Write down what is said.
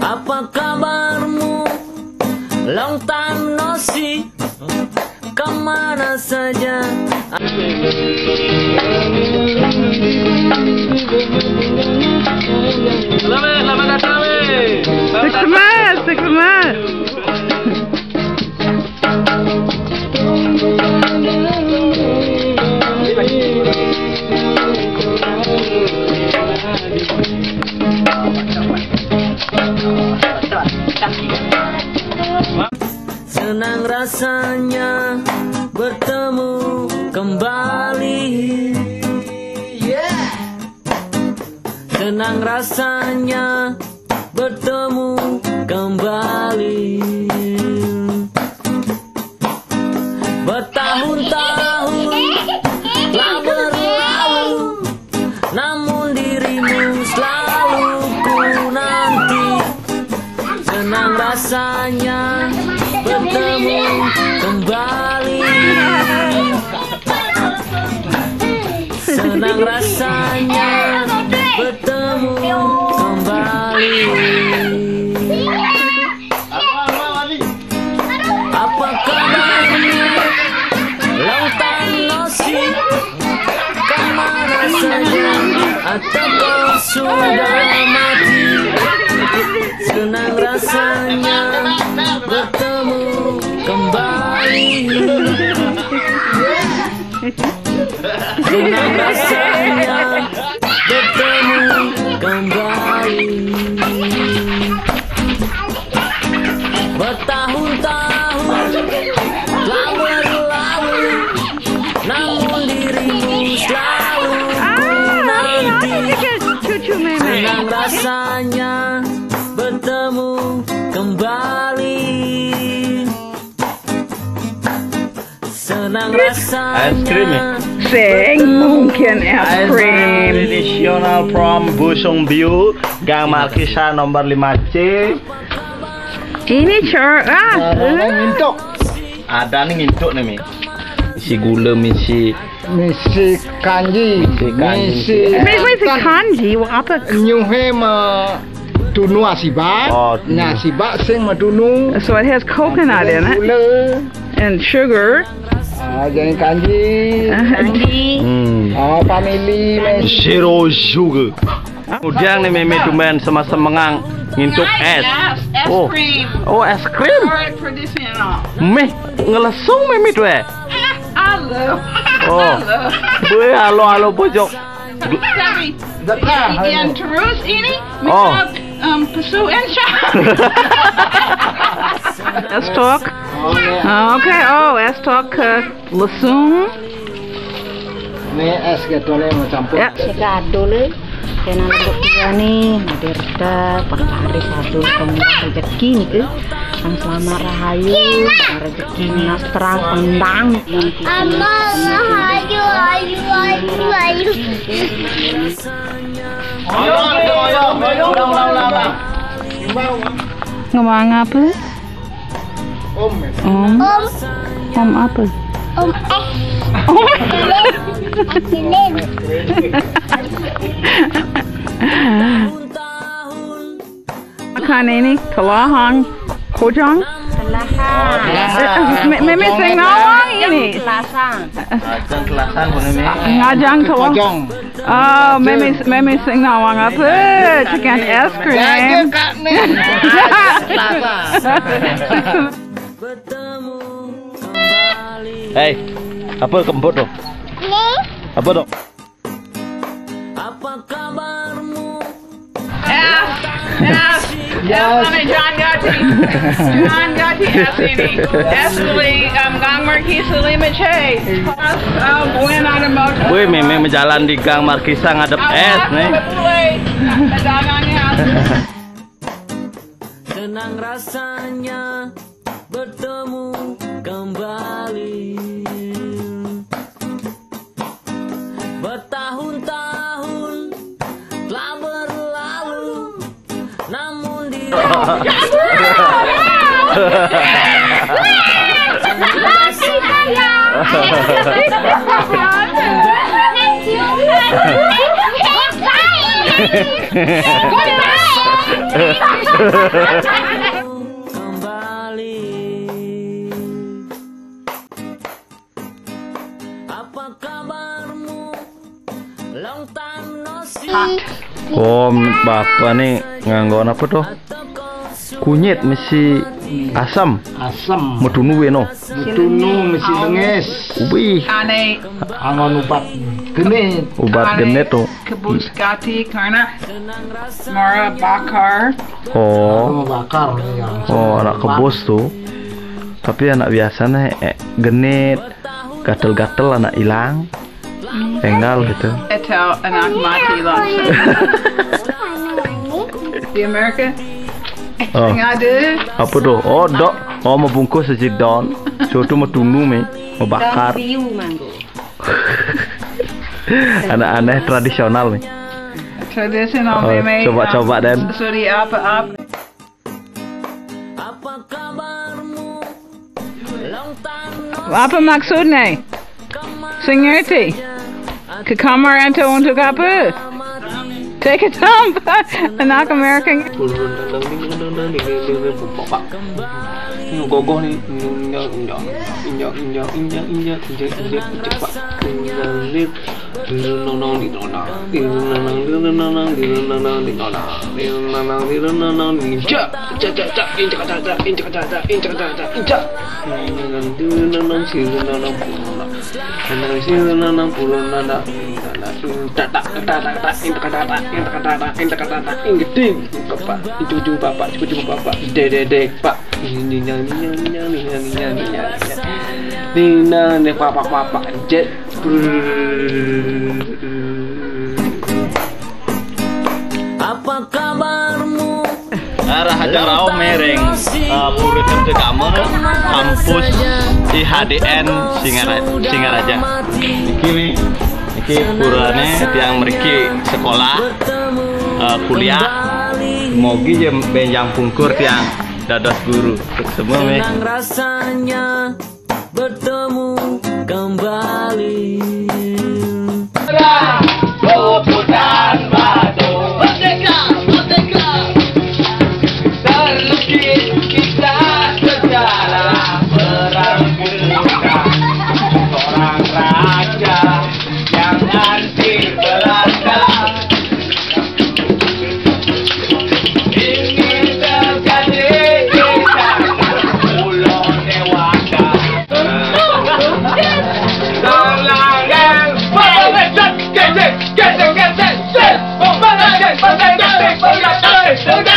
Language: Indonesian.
Apa kabarmu? Long time no see. Kemana saja? Selamat datang, Selamat. Senang rasanya bertemu kembali. Senang rasanya bertemu kembali. Bertahun-tahun telah berlalu, namun dirimu selalu ku nanti. Senang rasanya bertemu kembali. Senang rasanya bertemu kembali. Apa kabarnya? Long time no see. Kemana saja? Atau kau sudah mati? Senang rasanya bertemu kembali. Senang rasanya bertemu kembali. Bertahun-tahun telah berlalu, namun dirimu selalu ku nanti. Senang rasanya bertemu kembali. Senang rasanya. Sing mungkin es krim. Tradisional from Busung Biu, Gang Markisa nomor 5C. Ini Ngintuk. Ada nih ngintuk nih, Mi. Isi gula, misi kanji, kanji, apa? nyuhe ma tunu asiba, Oh, asiba sing ma tunu, So it has coconut in it gula, and sugar. jadi kanji, family, zero sugar. Kemudian nih Mimi Dumen sama-semengang ngintuk es. Oh, oh es krim. Meh ngelesung Mimi tuh eh. Halo. Oh, gue halo pojok. Yang terus ini Oh. Pesu Insya. Estok. Okay. Oh, estok lesung. ni es gitu nih mau campur. Ya. Gado le, kena lembut dia nih, nadirda perlari satu kembang rezeki nih ke, yang selamat rahayu, rezeki nas terang pendang. Rahayu. Ngomong apa? Om apa? Makan ini telahang kojang. Mimi sing nawang ini. Ajang kelasan bu Mimi. Ngajang telahang. Oh, Mimi sing nawang apa? Chicken es krim. Hei, apa kembut dong? Apa dong? Apa kabarmu? John Gotti. John Gotti es ini. Es beli Gang Markisa 5C. Bukan ada motor. Wih, Mimi menjalan di Gang Markisa ngadep es nih. Senang rasanya bertemu kembali. Bertahun-tahun telah berlalu, namun Goodbye. kembali. Apa kabarmu? Long time no see. Oh, bapak nih nganggon apa tuh? Kunyit misi asam. Asam. Medunu no. Mutunu mesti dengis. Wih, Ane Angon ubat genit. obat genet tuh. kabuskati karena mara bakar. Oh, Mau bakar yang. oh anak kebos tuh. Tapi anak biasanya genit, gatel-gatel anak hilang, enggal gitu. Itu anak mati langsung. Di Amerika Oh, yang ada apa tuh? Oh, dok. Oh, mau bungkus sejak daun. Suatu mau tunu me, mau bakar. Piu manggo. Anak-anak tradisional nih. tradisional Oh, meme. coba-coba, Den. Sorry apa. Apa kabarmu? Long time no Apa maksudnya? Sengerti? Ke kamar itu untuk apa? Take it home. Anak American. gogoh nih injak cepat jet. apa kabarmu? Arah Hajang Rao mereng Puritan ke kamar kampus IHDN Singaraja. Iki purane tiang meriki sekolah kuliah mogi jam benjang pungkur tiang dados guru semua me. Senang rasanya bertemu kembali. Get